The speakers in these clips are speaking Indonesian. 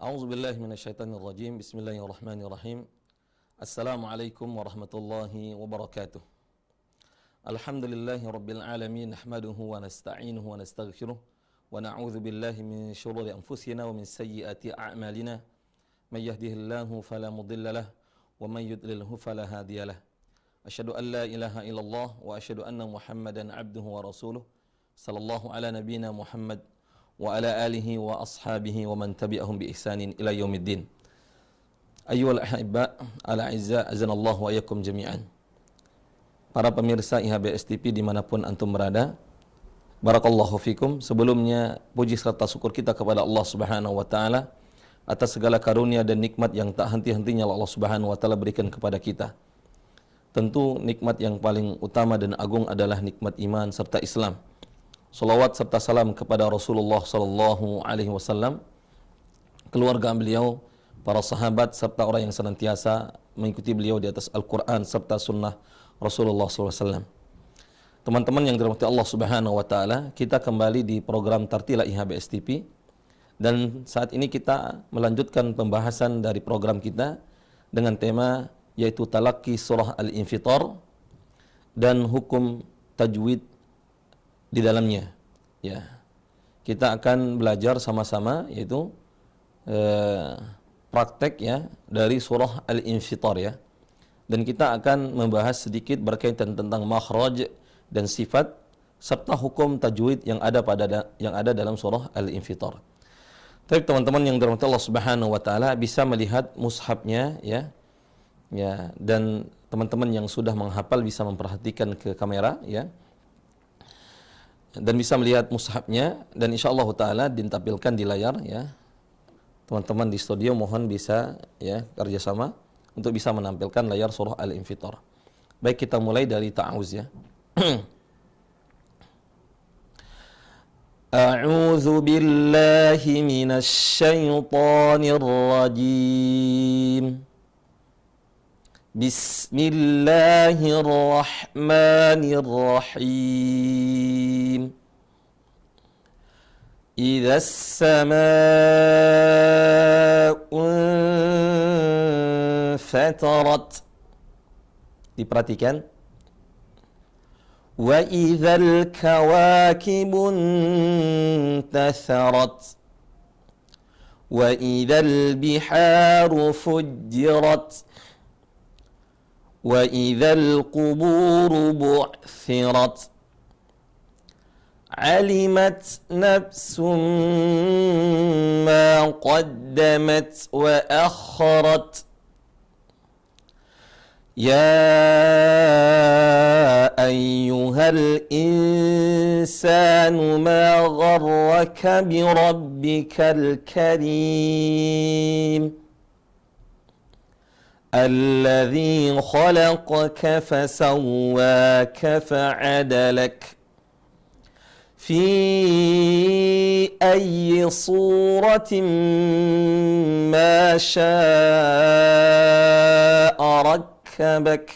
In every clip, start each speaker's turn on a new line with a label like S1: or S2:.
S1: A'udzu billahi minasyaitonir rajim. Bismillahirrahmanirrahim. Assalamualaikum warahmatullahi wabarakatuh. Alhamdulillahi rabbil alamin, nahmaduhu wa nasta'inuhu wa nastaghfiruh wa na'udzu billahi min shururi anfusina wa min sayyiati a'malina. May yahdihillahu fala mudilla lahu wa may yudlilhu fala hadiyalah. Asyhadu an la ilaha illallah wa asyhadu anna Muhammadan abduhu wa rasuluh. Sallallahu ala nabiyyina Muhammad wa ala alihi wa ashabihi wa man tabi'ahum bi ihsanin ila yaumiddin. Ayyuhal ahibba ala izza azanallahu wa iyyakum jami'an. Para pemirsa IHBS TV dimanapun antum berada, barakallahu fikum. Sebelumnya puji serta syukur kita kepada Allah Subhanahu wa taala atas segala karunia dan nikmat yang tak henti-hentinya Allah Subhanahu wa taala berikan kepada kita. Tentu nikmat yang paling utama dan agung adalah nikmat iman serta Islam. Salawat serta salam kepada Rasulullah sallallahu alaihi wasallam, keluarga beliau, para sahabat serta orang yang senantiasa mengikuti beliau di atas Al-Qur'an serta sunnah Rasulullah sallallahu alaihi wasallam. Teman-teman yang dirahmati Allah Subhanahu wa taala, kita kembali di program Tartila IHBS TV dan saat ini kita melanjutkan pembahasan dari program kita dengan tema yaitu Talaqi Surah Al-Infitar dan hukum tajwid di dalamnya. Ya, kita akan belajar sama-sama yaitu praktek ya dari surah Al-Infitar ya. Dan kita akan membahas sedikit berkaitan tentang makhraj dan sifat serta hukum tajwid yang ada dalam surah Al-Infitar. Tapi teman-teman yang dirahmati Allah Subhanahu wa taala bisa melihat mushafnya ya. Ya, dan teman-teman yang sudah menghafal bisa memperhatikan ke kamera ya. Dan bisa melihat mushafnya dan insyaallah taala ditampilkan di layar ya. Teman-teman di studio mohon bisa ya kerjasama untuk bisa menampilkan layar surah Al-Infitar. Baik, kita mulai dari ta'awuz ya. A'udzu billahi minasy syaithanir rajim. Bismillahirrahmanirrahim. Idza as-samaa'u fatarat. Diperhatikan. Wa idzal kawakibun tatharat. Wa idzal biharu fujjirat. وَإِذَا الْقُبُورُ بُعْثِرَتْ عَلِمَتْ نَفْسٌ مَا قَدَّمَتْ وَأَخَّرَتْ يَا أَيُّهَا الْإِنسَانُ مَا غَرَّكَ بِرَبِّكَ الْكَرِيمِ الذي خلقك فسواك فعدلك في أي صورة ما شاء ركبك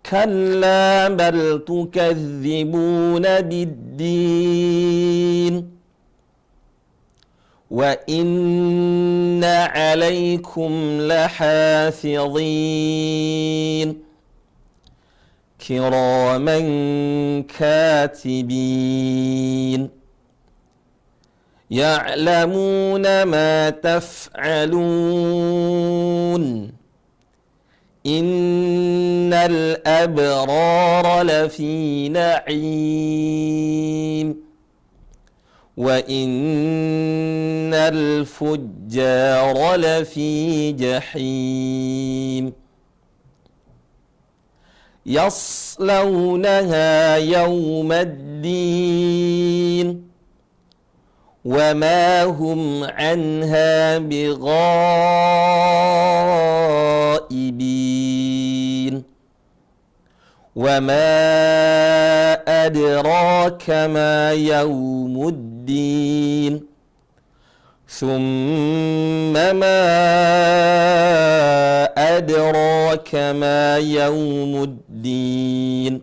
S1: كلا بل تكذبون بالدين وَإِنَّ عَلَيْكُمْ لَحَافِظِينَ كِرَامًا كَاتِبِينَ يَعْلَمُونَ مَا تَفْعَلُونَ إِنَّ الْأَبْرَارَ لَفِي نَعِيمٍ وَإِنَّ الْفُجَّارَ لَفِي جَحِيمٍ يَصْلَوْنَهَا يَوْمَ الدِّينِ وَمَا هُمْ عَنْهَا بِغَائِبِينَ وَمَا أَدْرَاكَ مَا يَوْمُ الدِّينِ ثُمَّ مَا أَدْرَاكَ مَا يَوْمُ الدِّينِ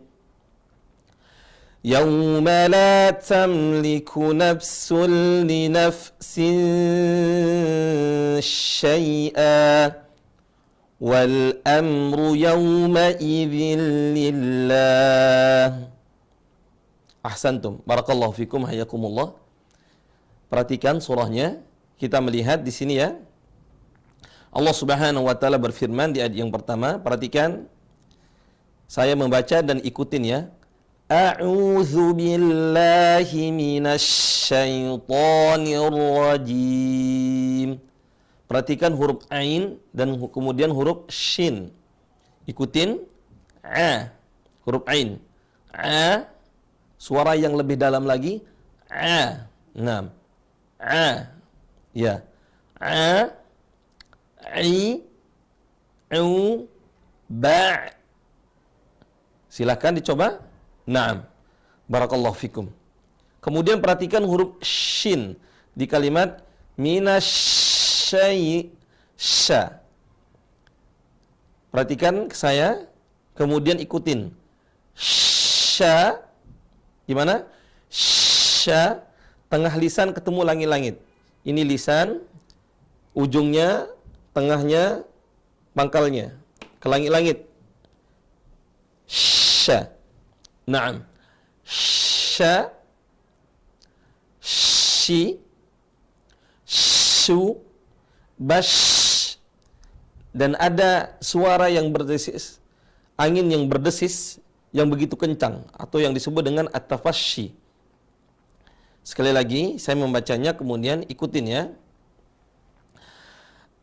S1: Yauma la tamliku nafsun li nafsin syai'a wal amru yawma idzin lillah. Ahsantum. Barakallahu fikum, hayakumullah. Perhatikan surahnya. Kita melihat di sini ya. Allah Subhanahu wa taala berfirman di ayat yang pertama, perhatikan. Saya membaca dan ikutin ya. A'udzu billahi minasy syaithanir rajim. Perhatikan huruf ain dan kemudian huruf shin. Ikutin a. Huruf ain. A. Suara yang lebih dalam lagi. A. Naam. A. Ya. A. I. U. Ba. Silakan dicoba. Naam. Barakallahu fikum. Kemudian perhatikan huruf shin di kalimat minasyai'sya. Perhatikan ke saya, kemudian ikutin. Sya, gimana? Sya, tengah lisan ketemu langit-langit. Ini lisan, ujungnya, tengahnya, pangkalnya ke langit-langit. Sya. Naam. Sya, shi, su, bash. Dan ada suara yang berdesis, angin yang berdesis yang begitu kencang atau yang disebut dengan at-tafasyi. Sekali lagi saya membacanya, kemudian ikutin ya.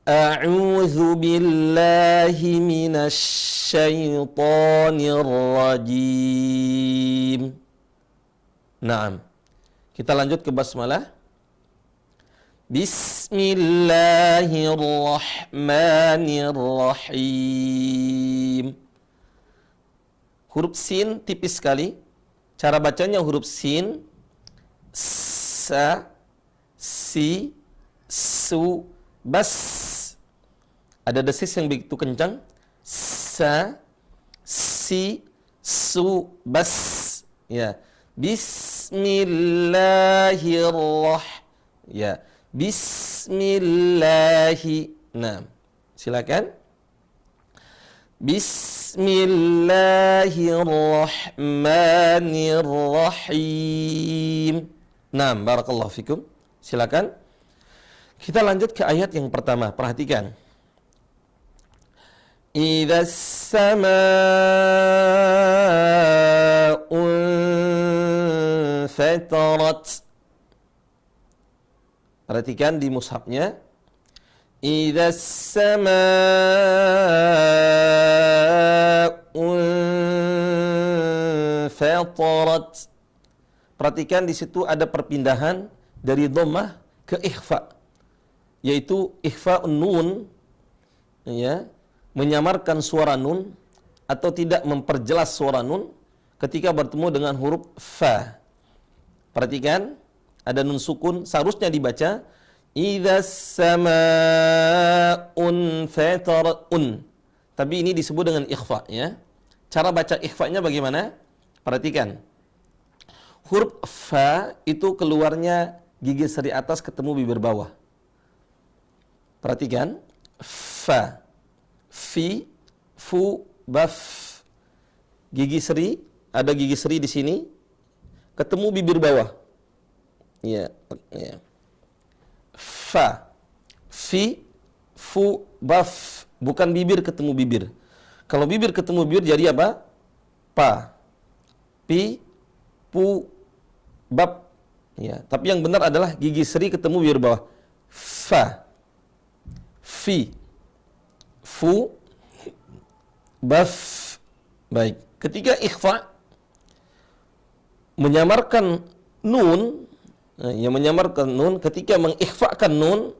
S1: A'udzu billahi minasy syaithanir rajim. Naam. Kita lanjut ke basmalah. Bismillahirrahmanirrahim. Huruf sin tipis sekali. Cara bacanya huruf sin, sa, si, su, bas. Ada desis yang begitu kencang. Sa, si, su, bas. Ya. Bismillahirrahmanirrahim. Ya. Bismillahi. Nah, silakan. Bismillahirrahmanirrahim. Nah, barakallahu fikum. Silakan. Kita lanjut ke ayat yang pertama. Perhatikan. Idza as-samaa'u fatarat. Perhatikan di mushafnya. Idza as-samaa'u fatarat. Perhatikan di situ ada perpindahan dari dhammah ke ikhfa, yaitu ikhfa nun, ya, menyamarkan suara nun atau tidak memperjelas suara nun ketika bertemu dengan huruf fa. Perhatikan, ada nun sukun, seharusnya dibaca idzas samaa'un fatarun. Tapi ini disebut dengan ikhfa ya. Cara baca ikhfanya bagaimana? Perhatikan. Huruf fa itu keluarnya gigi seri atas ketemu bibir bawah. Perhatikan. Fa, fi, fu, baf. Gigi seri, ada gigi seri di sini, ketemu bibir bawah. Ya, ya. Fa, fi, fu, baf. Bukan bibir ketemu bibir. Kalau bibir ketemu bibir jadi apa? Pa, pi, pu, bab. Ya, tapi yang benar adalah gigi seri ketemu bibir bawah. Fa, fi, fu, baf. Baik. Ketika ikhfa menyamarkan nun, yang menyamarkan nun, ketika mengikhfakan nun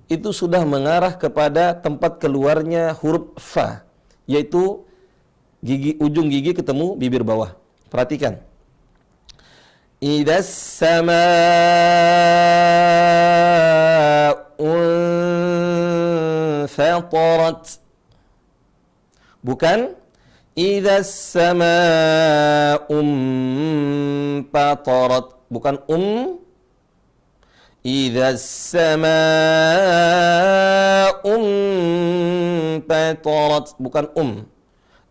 S1: itu sudah mengarah kepada tempat keluarnya huruf fa, yaitu gigi, ujung gigi ketemu bibir bawah. Perhatikan. Idzas samaa'u fatarat. Bukan Idzas samaa'u fatarat, bukan Idzas samaa'u fatarat, bukan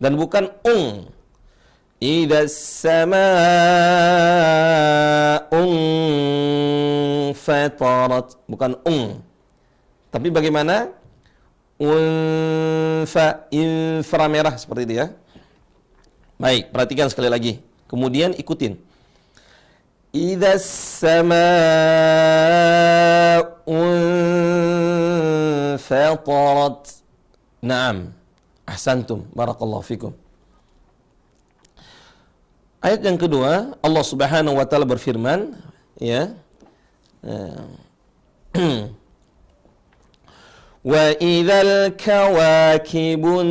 S1: dan bukan Idzas samaa'u fatarat, bukan tapi bagaimana? Infra merah seperti itu ya. Baik, perhatikan sekali lagi. Kemudian ikutin. Idzas samaa'u fatarat. Naam. Ahsantum. Barakallahu fikum. Ayat yang kedua, Allah Subhanahu wa taala berfirman, ya. Wa idzal kawakibun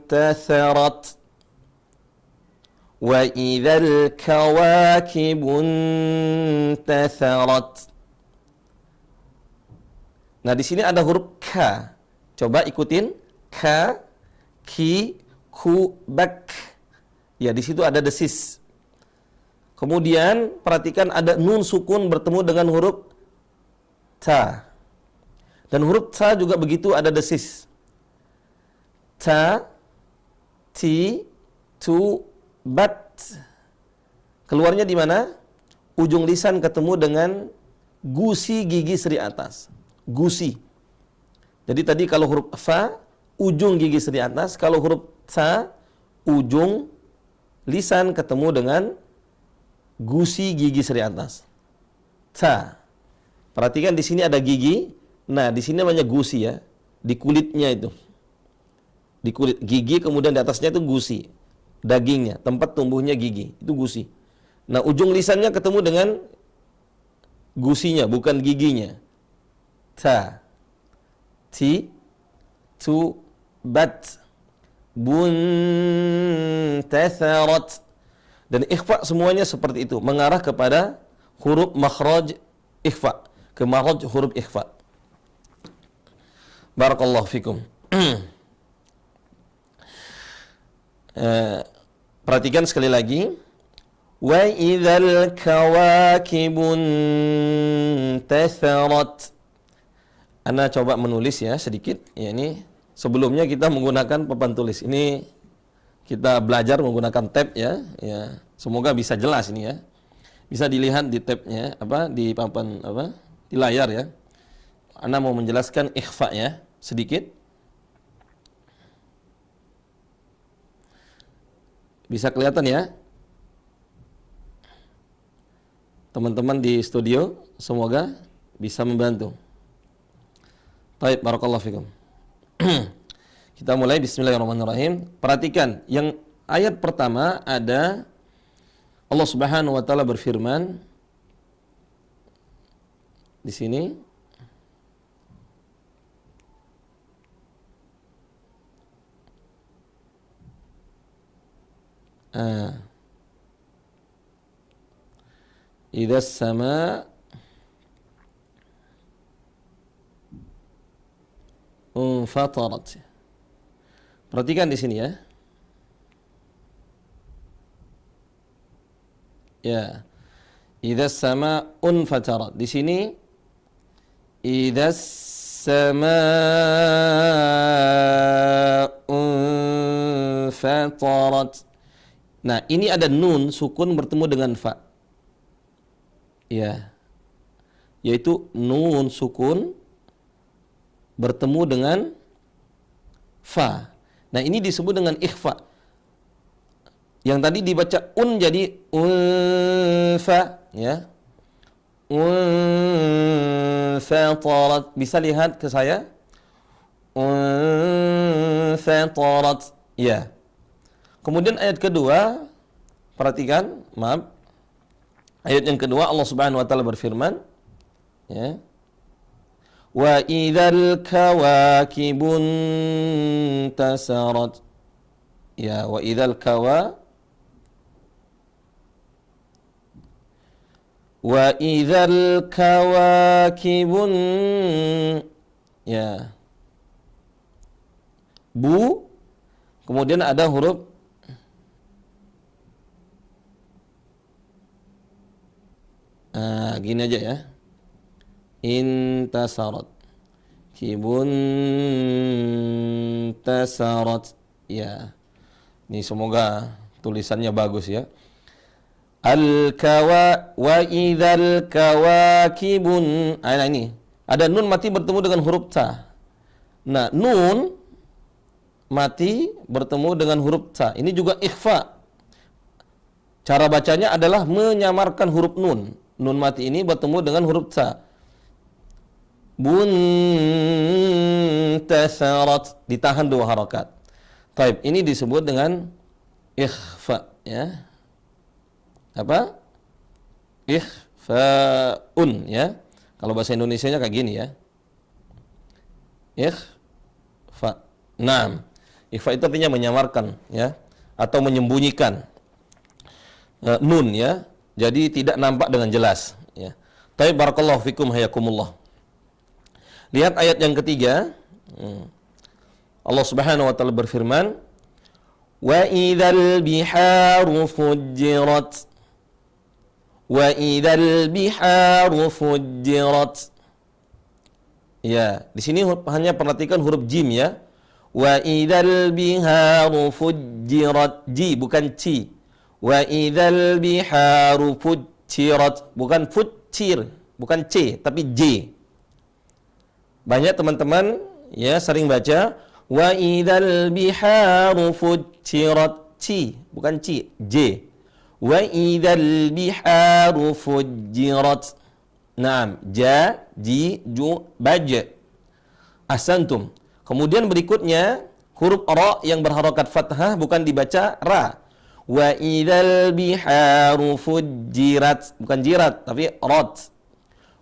S1: tatharat. Wa idzal kawakibun tatharat. Nah, di sini ada huruf K. Coba ikutin. K, ki, ku, bak. Ya, di situ ada desis. Kemudian perhatikan ada nun sukun bertemu dengan huruf ta. Dan huruf ta juga begitu, ada desis. Ta, ti, tu, bat. Keluarnya di mana? Ujung lisan ketemu dengan gusi gigi seri atas. Gusi. Jadi tadi kalau huruf fa, ujung gigi seri atas. Kalau huruf ta, ujung lisan ketemu dengan gusi gigi seri atas. Ta. Perhatikan di sini ada gigi. Nah, di sini namanya gusi ya. Di kulitnya itu. Di kulit gigi, kemudian di atasnya itu gusi. Dagingnya, tempat tumbuhnya gigi. Itu gusi. Nah, ujung lisannya ketemu dengan gusinya, bukan giginya. Ta. Ti. Tu. Bat. Bun. Tatharat. Dan ikhfa semuanya seperti itu. Mengarah kepada huruf makhraj ikhfa. Ke makhraj huruf ikhfa. Barakallahu fikum. Perhatikan sekali lagi. Wa idzal kawakibun tatharat. Ana coba menulis ya sedikit. Ya, ini sebelumnya kita menggunakan papan tulis. Ini kita belajar menggunakan tab ya. Ya, semoga bisa jelas ini ya. Bisa dilihat di tabnya di papan di layar ya. Ana mau menjelaskan ikhfa ya sedikit. Bisa kelihatan ya? Teman-teman di studio semoga bisa membantu. Baik, barakallahu fikum. Kita mulai, bismillahirrahmanirrahim. Perhatikan, yang ayat pertama ada Allah Subhanahu wa taala berfirman di sini. Idzas sama fatarat. Perhatikan di sini ya. Ya. Idzas sama fatarat. Di sini idzas sama fatarat. Nah, ini ada nun sukun bertemu dengan fa. Ya. Yaitu nun sukun bertemu dengan fa. Nah, ini disebut dengan ikhfa. Yang tadi dibaca jadi fa, ya. Fatarat. Bisa lihat ke saya? Fatarat. Ya. Kemudian ayat kedua, perhatikan, maaf. Ayat yang kedua Allah Subhanahu wa taala berfirman, ya. Wa idzal kawakibun tasarat. Ya, wa idzal kawakibun, ya. Kemudian ada huruf gini aja ya. Intasarat. Kibun tasarat. Ya. Ini semoga tulisannya bagus ya. Al-kawa wa idzal kawakibun. Nah ini. Ada nun mati bertemu dengan huruf ta. Nah, nun mati bertemu dengan huruf ta. Ini juga ikhfa. Cara bacanya adalah menyamarkan huruf nun. Nun mati ini bertemu dengan huruf ta. Buntasarat. Ditahan 2 harakat. Taib, ini disebut dengan ikhfa ya. Apa? Ikhfaun ya. Kalau bahasa Indonesianya kayak gini ya. Ikhfa. Naam. Ikhfa itu artinya menyamarkan ya, atau menyembunyikan nun ya. Jadi tidak nampak dengan jelas ya. Taib, barakallahu fikum hayakumullah. Lihat ayat yang ketiga. Allah Subhanahu wa taala berfirman, "Wa idzal biharu fujjirat." Wa idzal biharu fujjirat. Ya, di sini hanya perhatikan huruf jim ya. Wa idzal biharu fujjirat. Ji bukan ci. Wa idzal biharu fujjirat, bukan fujjir, bukan c tapi j. Banyak teman-teman ya sering baca wa idzal biharu fujjirat, ci bukan ci, j. Wa idzal biharu fujjirat. Naam, ja, ji, ju, baj. Ahsantum. Kemudian berikutnya huruf ra yang berharokat fathah bukan dibaca ra. Wa idzal biharu fujjirat, bukan jirat tapi rat.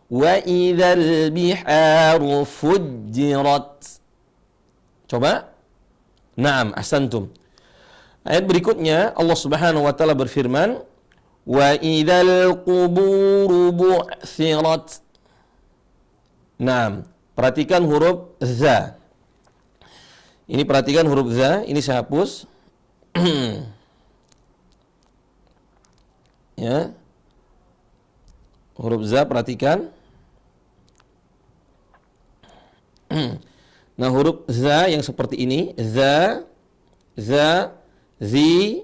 S1: Wa idzal biharu fujjirat. Coba. Naam, ahsantum. Ayat berikutnya Allah Subhanahu wa taala berfirman, wa idzal quburu bu'thirat. Naam, perhatikan huruf za. Ini perhatikan huruf za, ini saya hapus. Ya. Huruf za perhatikan. Nah, huruf za yang seperti ini, za, zi,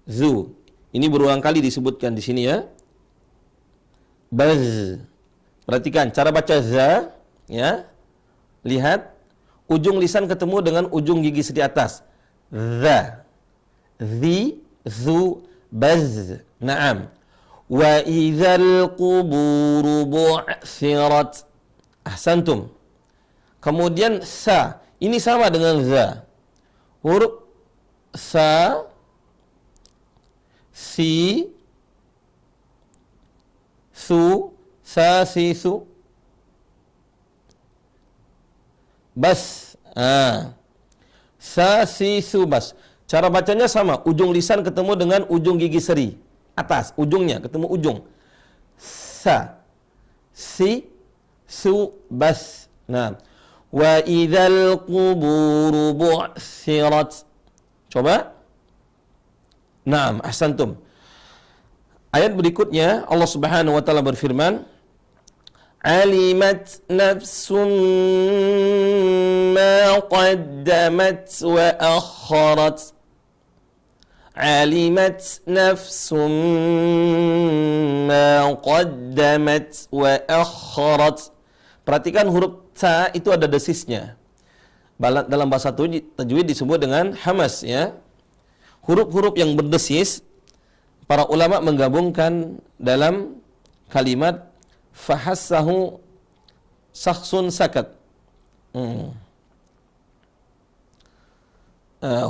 S1: zu. Ini berulang kali disebutkan di sini ya. Baz. Perhatikan cara baca za ya. Lihat ujung lisan ketemu dengan ujung gigi di atas. Za. Zi, zu, baz. Naam. Wa idzal quburu bu'thirat. Ahsantum. Kemudian sa. Ini sama dengan za. Huruf sa, si, su, sa, si, su. Bas. Sa, si, su, bas. Cara bacanya sama. Ujung lisan ketemu dengan ujung gigi seri. Atas, ujungnya ketemu ujung. Sa, si, su, bas. Nah. Wa idzal quburu bu'thirat. Coba. Naam, ahsantum. Ayat berikutnya Allah Subhanahu wa taala berfirman, alimat nafsum ma qaddamat wa akharat. Alimat nafsum ma qaddamat wa akharat. Perhatikan huruf ta itu ada desisnya. Dalam bahasa tajwid disebut dengan hamas ya. Huruf-huruf yang berdesis para ulama menggabungkan dalam kalimat fahassahu sakhsun sakat.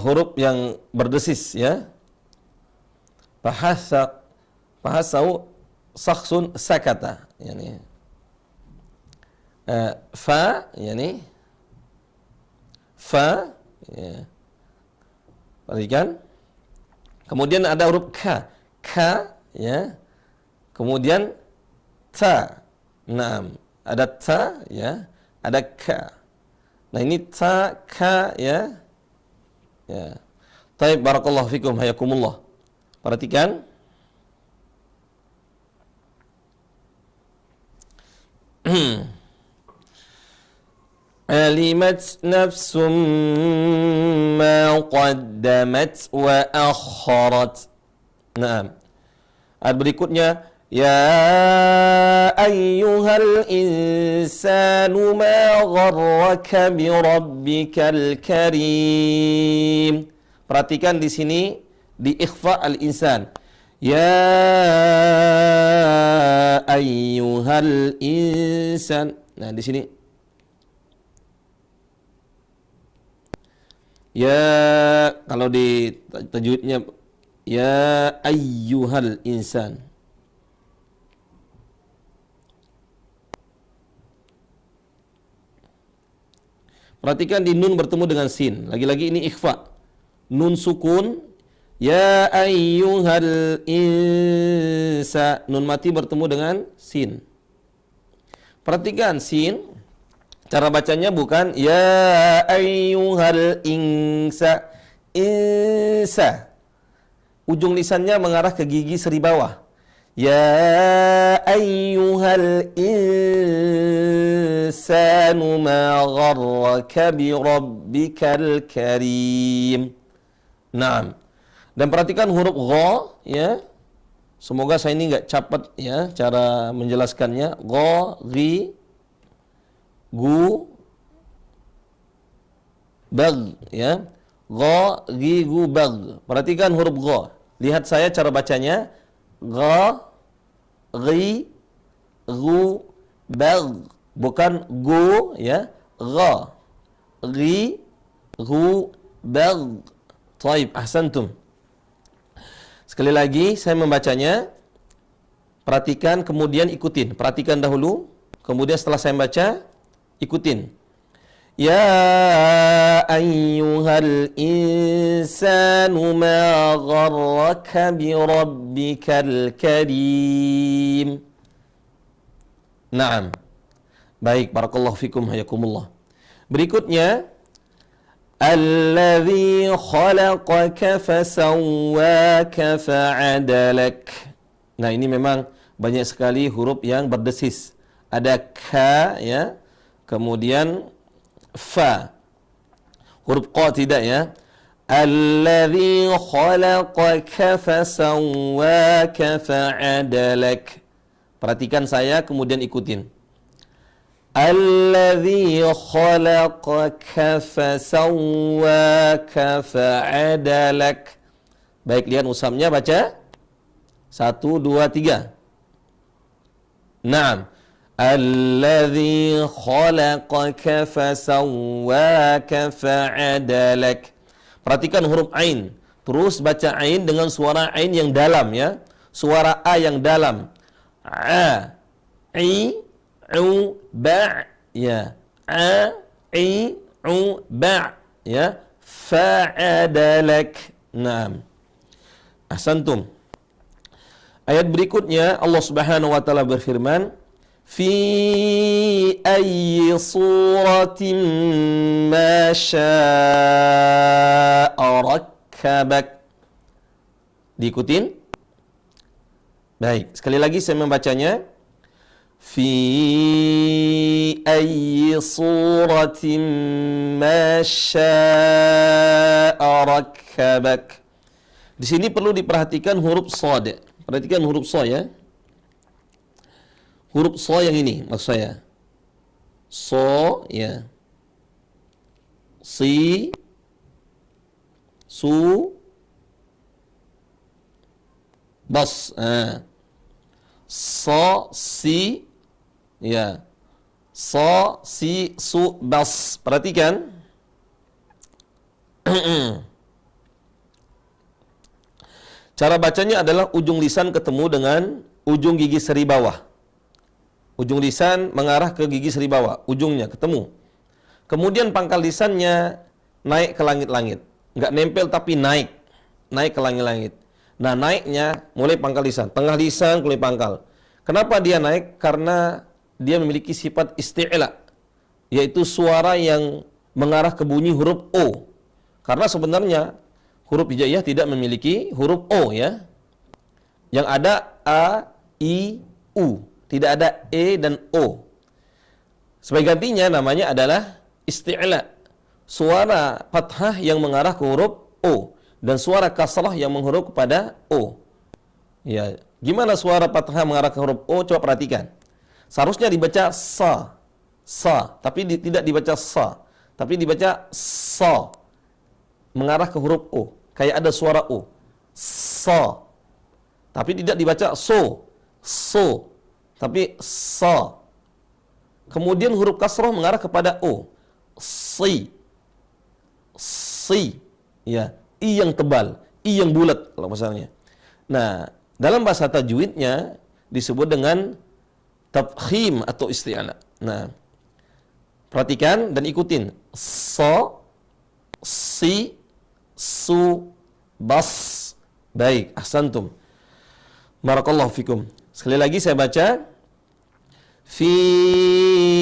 S1: Huruf yang berdesis ya. Fahassahu sakhsun sakata yani. Fa yani fa ya. Perhatikan. Kemudian ada huruf ka, ka ya. Kemudian ta. Naam, ada ta ya, ada ka. Nah, ini ta, ka ya. Ya. Taib, barakallahu fikum, hayakumullah. Perhatikan. Alimat nafsum ma qaddamat wa akharat. Nah, ayat berikutnya, ya ayyuhal insanu ma gharraka bi rabbikal karim. Perhatikan di sini di ikhfa al-insan. Ya ayyuhal insan. Nah, di sini ya, kalau di tajwidnya ya ayyuhal insan. Perhatikan di nun bertemu dengan sin. Lagi-lagi ini ikhfa. Nun sukun. Ya ayyuhal insa. Nun mati bertemu dengan sin. Perhatikan sin. Cara bacanya bukan ya ayyuhal insa. Insa. Ujung lisannya mengarah ke gigi seri bawah. Ya ayyuhal insanu ma gharraka bi rabbikal karim. Naam. Dan perhatikan huruf gha, ya. Semoga saya ini enggak capat ya cara menjelaskannya. Gha, ghi, gu, bag, ya. Gha, ghi, gu, bag. Perhatikan huruf gha. Lihat saya cara bacanya. Gha, ghi, gu, bag. Bukan gu, ya. Gha, ghi, gu, bag. Taib, ahsantum. Sekali lagi saya membacanya. Perhatikan kemudian ikutin. Perhatikan dahulu, kemudian setelah saya baca ikutin. Ya ayyuhal insanu ma gharraka bi rabbikal karim. Naam. Baik, barakallahu fikum, hayakumullah. Berikutnya, alladzi khalaqaka fasawwaka fa'adalak. Nah, ini memang banyak sekali huruf yang berdesis. Ada ka, ya. Kemudian fa. Huruf qa tidak, ya. Alladzi khalaqaka fasawwaka fa'adalak. Perhatikan saya kemudian ikutin. Alladzi khalaqaka fasawwaka fa'adalak. Baik, lihat usamnya, baca. 1, 2, 3. Naam. Alladzi khalaqaka fasawwaka fa'adalak. Perhatikan huruf ain. Terus baca ain dengan suara ain yang dalam, ya. Suara a yang dalam. A, i, u, ba', ya. A, i, u, ba', ya. Fa'adalak. Naam. Ahsantum. Ayat berikutnya Allah Subhanahu wa taala berfirman, fi ayyi suratin ma syaa rakkabak. Diikutin? Baik, sekali lagi saya membacanya. Fi ayyi suratin ma syaa rakkabak. Di sini perlu diperhatikan huruf shad. Perhatikan huruf sha, ya. Huruf sha yang ini maksud saya. So, ya. Si, su, bas. So, si, ya. So, si, su, bas. Perhatikan. Cara bacanya adalah ujung lisan ketemu dengan ujung gigi seri bawah. Ujung lisan mengarah ke gigi seri bawah, ujungnya ketemu. Kemudian pangkal lisannya naik ke langit-langit. Enggak nempel tapi naik. Naik ke langit-langit. Nah, naiknya mulai pangkal lisan, tengah lisan, mulai pangkal. Kenapa dia naik? Karena dia memiliki sifat isti'la, yaitu suara yang mengarah ke bunyi huruf O. Karena sebenarnya Huruf hijaiyah tidak memiliki huruf O ya. Yang ada A, I, U. Tidak ada E dan O. Sebagai gantinya namanya adalah isti'la. Suara fathah yang mengarah ke huruf O. Dan suara kasrah yang menghuruf kepada O. Ya, gimana suara fathah mengarah ke huruf O? Coba perhatikan. Seharusnya dibaca sa. Sa. Tapi tidak dibaca sa. Tapi dibaca sa. Mengarah ke huruf O. Kayak ada suara O. Sa. Tapi tidak dibaca so. So. Tapi sa. Kemudian huruf kasrah mengarah kepada O. Si. Si. Ya. I yang tebal. I yang bulat kalau misalnya. Nah, dalam bahasa tajwidnya disebut dengan tafkhim atau isti'ala. Nah, perhatikan dan ikutin. So, si, su, bas. Baik, ahsantum. Barakallahu fikum. Sekali lagi saya baca. Fi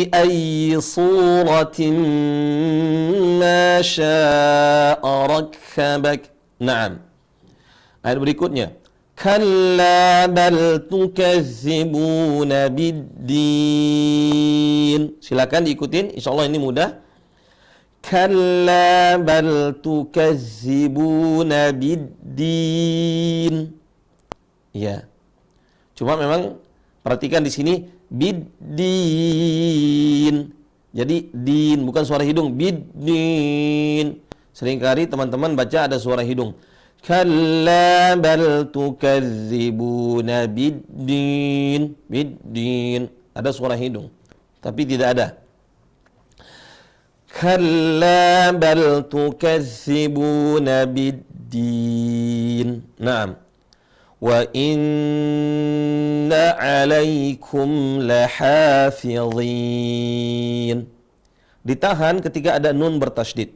S1: ayyi suratin ma sya'a rakkabak. Naam. Ayat berikutnya. Kalla bal tukazzibuna biddin. Silakan diikutin, insyaallah ini mudah. Kalla bal tukazzibuna biddin. Ya. Cuma memang perhatikan di sini biddin. Jadi din bukan suara hidung, biddin. Seringkali teman-teman baca ada suara hidung. Kalla bal tukazzibuna biddin. Biddin. Ada suara hidung. Tapi tidak ada. Kalla bal tukazzibuna biddin. Naam. Wa inna alaikum lahafizin. Ditahan ketika ada nun bertasydid.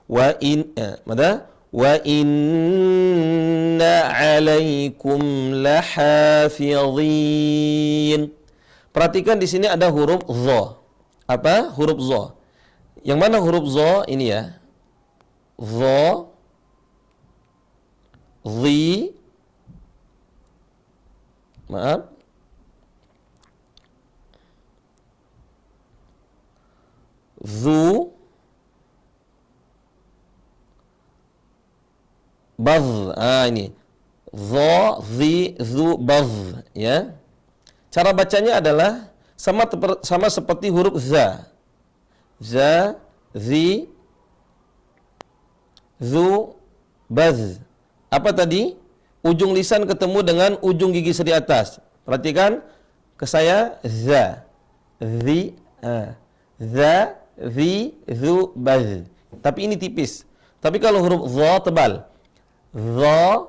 S1: Wa inna alaikum lahafizin. Perhatikan di sini ada huruf dha. Apa? Huruf dha. Yang mana huruf dha ini ya? Dha, dhi, maaf, dhu, badh. Ini dha, dhi, dhu, badh ya. Cara bacanya adalah sama seperti huruf za. Za, zi, dhu, badh. Apa tadi? Ujung lisan ketemu dengan ujung gigi seri atas. Perhatikan ke saya. Za, zi, za, zi, dhu, badh. Tapi ini tipis. Tapi kalau huruf dha tebal. Dha,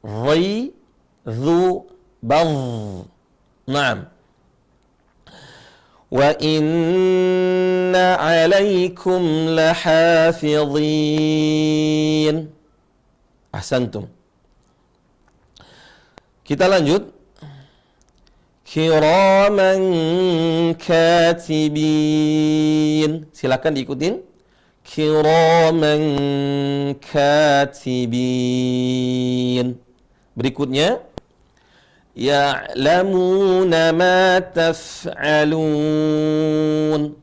S1: dhi, dhu, badh. Naam. Wa inna alaikum lahafizin. Ahsantum. Kita lanjut. Kiraman katibin. Silakan diikutin. Kiraman katibin. Berikutnya. Ya'lamuna ma taf'alun.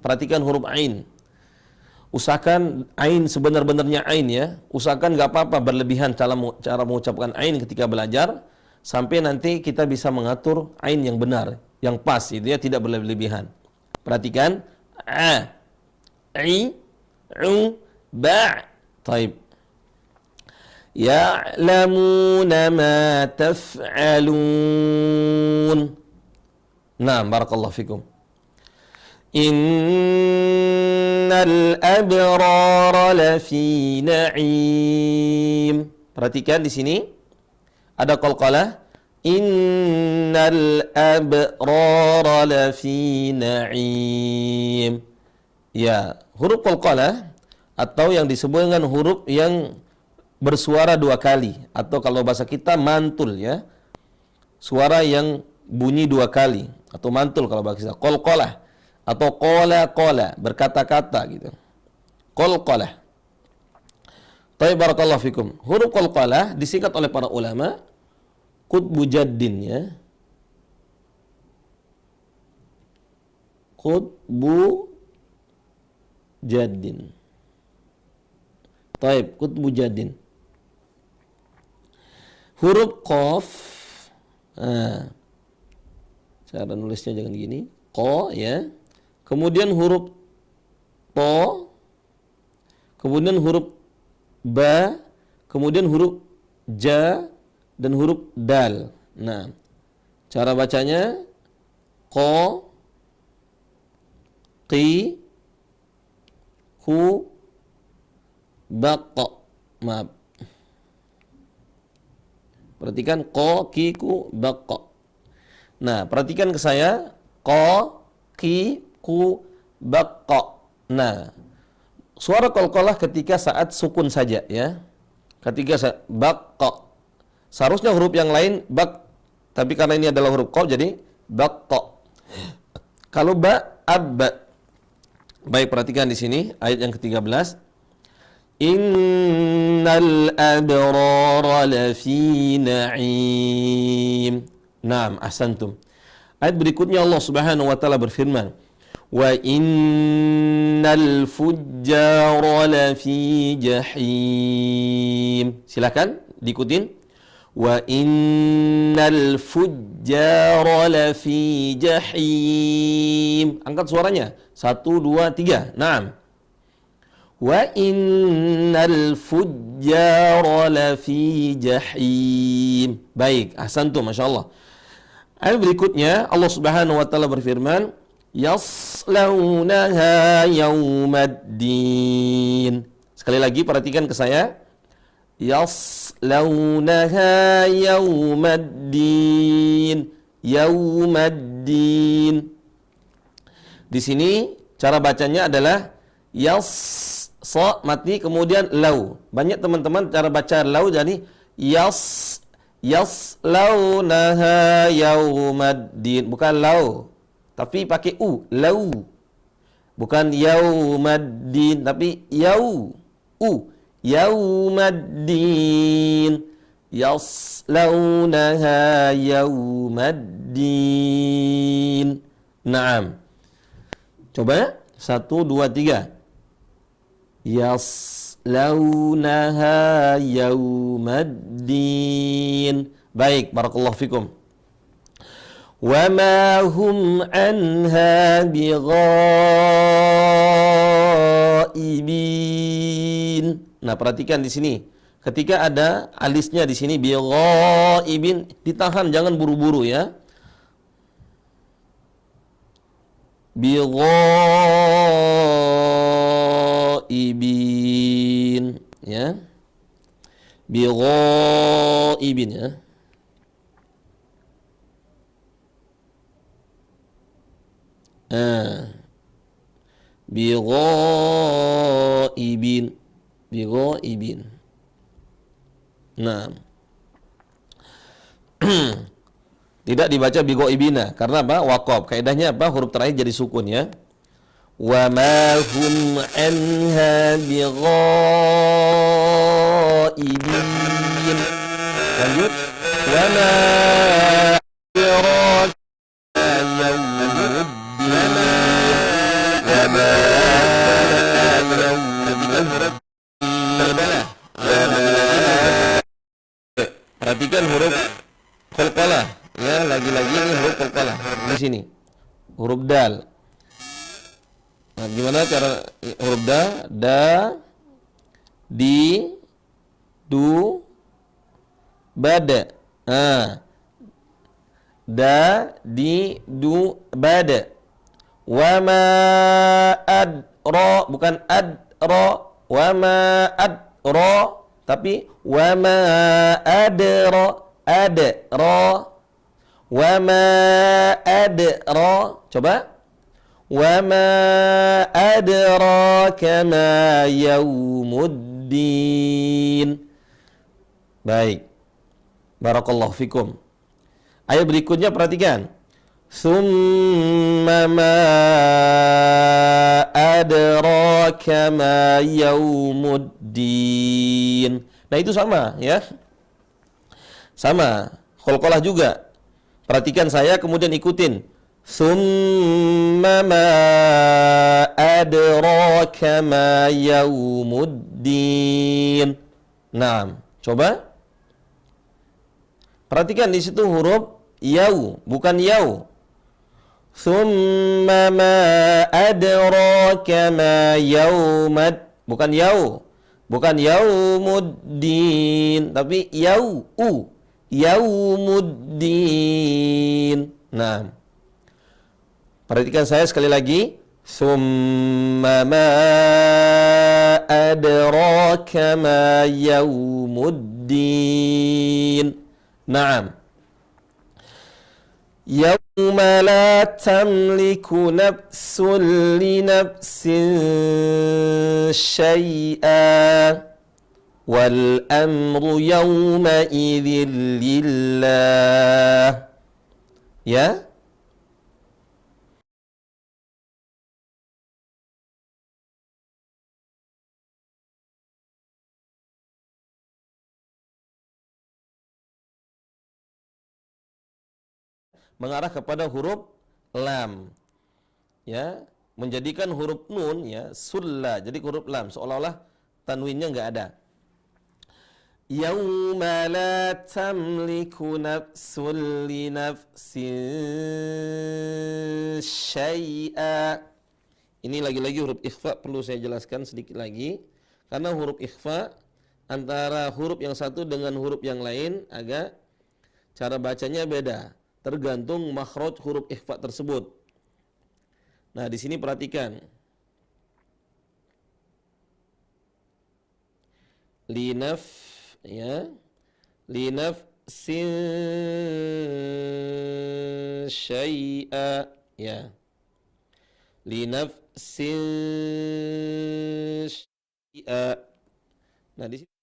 S1: Perhatikan huruf ain. Usahakan ain sebenar-benarnya ain ya. Usahakan gak apa-apa berlebihan cara mengucapkan ain ketika belajar. Sampai nanti kita bisa mengatur ain yang benar, yang pas, itu ya, tidak berlebihan. Perhatikan. A, I, U, Ba. Taib. Ya'lamuna ma taf'alun. Nah, barakallahu fikum. Innal abrara lafi na'im. Perhatikan di sini ada qalqalah. Innal abrara lafi na'im. Ya, huruf qalqalah atau yang disebut dengan huruf yang bersuara dua kali, atau kalau bahasa kita mantul ya. Suara yang bunyi dua kali atau mantul kalau bahasa kita. Qalqalah atau qala, berkata-kata gitu. Qalqalah. Tapi barakallahu fikum. Huruf qalqalah disingkat oleh para ulama qutbu jaddin ya. Qutbu jaddin. Taib, qutbu jaddin. Huruf qaf. Cara nulisnya jangan gini. Qa ya. Kemudian huruf to. Kemudian huruf ba, kemudian huruf ja dan huruf dal. Nah, cara bacanya qa, qi, ku, baqa. Maaf. Perhatikan qa, qi, ku, baqa. Nah, perhatikan ke saya. Qa, qi, ku, baqa. Nah, suara qalqalah ketika saat sukun saja ya. Ketika baqa. Seharusnya huruf yang lain bak, tapi karena ini adalah huruf qaf jadi baqa. Kalau ba, abba. Baik, perhatikan di sini ayat yang ke-13. Innal abrara lafi na'im. Naam, ahsantum. Ayat berikutnya Allah Subhanahu wa taala berfirman, wa innal fujjara lafi jahim. Silakan diikutin. Wa innal fujjara lafi jahim. Angkat suaranya. 1 2 3. Naam. Wa innal fujjara lafi jahim. Baik, ahsantum, masyaallah. Ayat berikutnya Allah Subhanahu wa taala berfirman, yaslaunaha yaumaddin. Sekali lagi perhatikan ke saya. Yaslaunaha yaumaddin. Yaumaddin. Di sini cara bacanya adalah so mati kemudian lau. Banyak teman-teman cara baca lau jadi yaslaunaha yaumaddin, bukan lau. Tapi pakai u, lau. Bukan yaumaddin, tapi yau. Yaumaddin. Yaslaunaha yaumaddin. Naam. Coba 1 2 3. Yaslaunaha yaumaddin. Baik, barakallahu fikum. Wa ma hum anha bighaibin. Nah, perhatikan di sini. Ketika ada alisnya di sini bighaibin, ditahan, jangan buru-buru ya. Bighaibin ya. Bighaibin ya. Bighaibin. Bighaibin. Nah. Tidak dibaca bighaibina karena apa? Waqaf. Kaidahnya apa? Huruf terakhir jadi sukun ya. Wa ma hum anha bighaibin. Lanjut. Wa ma perhatikan huruf qalqalah ya, lagi-lagi ini huruf qalqalah di sini. Huruf dal. Nah, gimana cara huruf da, di, du, bada. Nah, da, di, du, bada. Wa ma adra, bukan adra. Wa ma adra, tapi wa ma adra, adra. Wa ma adra. Coba. Wa ma adraka ma yaumuddin. Baik. Barakallahu fikum. Ayat berikutnya perhatikan. Summa ma adraka ma yaumuddin. yawmuddin. Nah itu sama ya. Sama. Qalqalah juga. Perhatikan saya kemudian ikutin. Tsumma ma adraka ma yawmuddin. Nah, coba. Perhatikan di situ huruf yaw, bukan yaw. Tsumma ma adraka ma yawmad, bukan yaw. Bukan yaumuddin, tapi yaumuddin. Nah, perhatikan saya sekali lagi. Tsumma ma adraka ma yaumuddin. Naam. Yauma la tamliku nafsun li nafsin syai'a wal amru yawma idzin lillah. Ya? Mengarah kepada huruf lam, ya, menjadikan huruf nun ya sulla jadi huruf lam, seolah-olah tanwinnya enggak ada. Yauma la tamliku nafsun li nafsin syai'a. Ini lagi-lagi huruf ikhfa, perlu saya jelaskan sedikit lagi karena huruf ikhfa antara huruf yang satu dengan huruf yang lain agak cara bacanya beda. Tergantung makhraj huruf ikhfa tersebut. Nah, di sini perhatikan. Linaf ya. Linafsin syai'a ya. Linafsin syai'a. Nah, di sini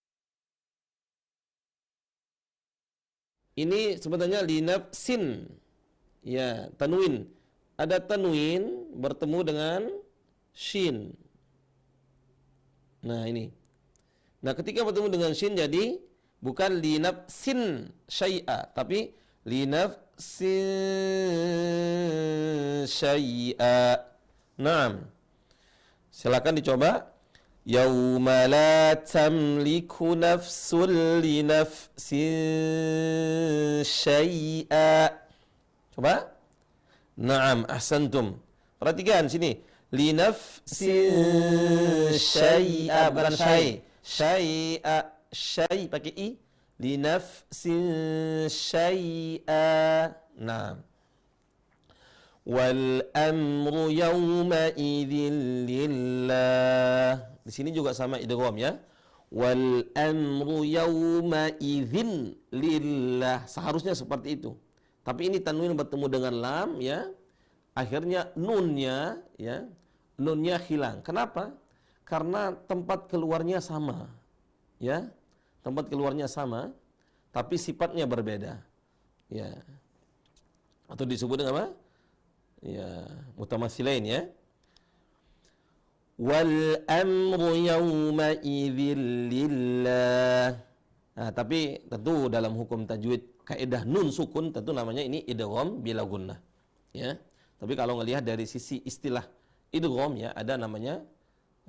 S1: ini sebenarnya linafsin. Ya, tanwin. Ada tanwin bertemu dengan shin. Nah, ini. Nah, ketika bertemu dengan shin jadi bukan linafsin syai'a, tapi linafsin syai'a. Naam. Silakan dicoba. Yauma la tamliku nafsun li nafsin syai'a. Coba. Naam, ahsantum. Perhatikan sini. Li nafsin syai'a, bukan syai. Syai'a, syai pakai i. Li nafsin syai'a. Naam. Wal amru yawma idzin lillah. Di sini juga sama idgham ya. Wal amru yawma idzin lillah. Seharusnya seperti itu. Tapi ini tanwin bertemu dengan lam ya. Akhirnya nunnya ya. Nunnya hilang. Kenapa? Karena tempat keluarnya sama. Ya. Tempat keluarnya sama, tapi sifatnya berbeda. Ya. Atau disebut dengan apa? Ya, mutamatsilain ya. Wal amru yawma idzin lillah. Nah, tapi tentu dalam hukum tajwid kaidah nun sukun tentu namanya ini idgham bila gunnah. Ya. Tapi kalau ngelihat dari sisi istilah idgham ya ada namanya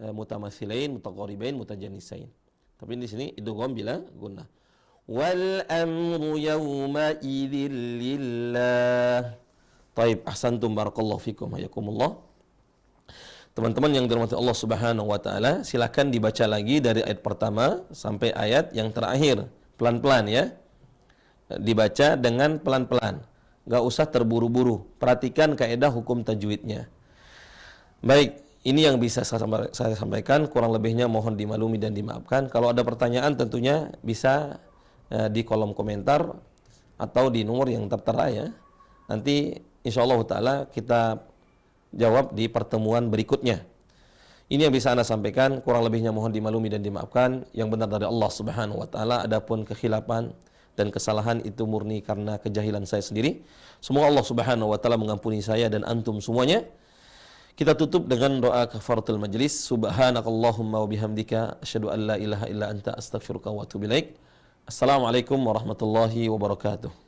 S1: mutamatsilain, mutaqaribain, mutajanisain. Tapi di sini idgham bila gunnah. Wal amru yawma idzin lillah. Taib, ahsantum barakallahu fikum hayakumullah. Teman-teman yang dirahmati Allah Subhanahu wa taala, silakan dibaca lagi dari ayat pertama sampai ayat yang terakhir. Pelan-pelan ya. Dibaca dengan pelan-pelan. Enggak usah terburu-buru. Perhatikan kaidah hukum tajwidnya. Baik, ini yang bisa saya sampaikan, kurang lebihnya mohon dimaklumi dan dimaafkan. Kalau ada pertanyaan tentunya bisa di kolom komentar atau di nomor yang tertera ya. Nanti insyaallah taala kita jawab di pertemuan berikutnya. Ini yang bisa Anda sampaikan, kurang lebihnya mohon dimaklumi dan dimaafkan. Yang benar dari Allah Subhanahu wa taala, adapun kekhilafan dan kesalahan itu murni karena kejahilan saya sendiri. Semoga Allah Subhanahu wa taala mengampuni saya dan antum semuanya. Kita tutup dengan doa kafaratul majlis. Subhanakallahumma wa bihamdika asyhadu an la ilaha illa anta astaghfiruka wa atubu ilaik. Assalamualaikum warahmatullahi wabarakatuh.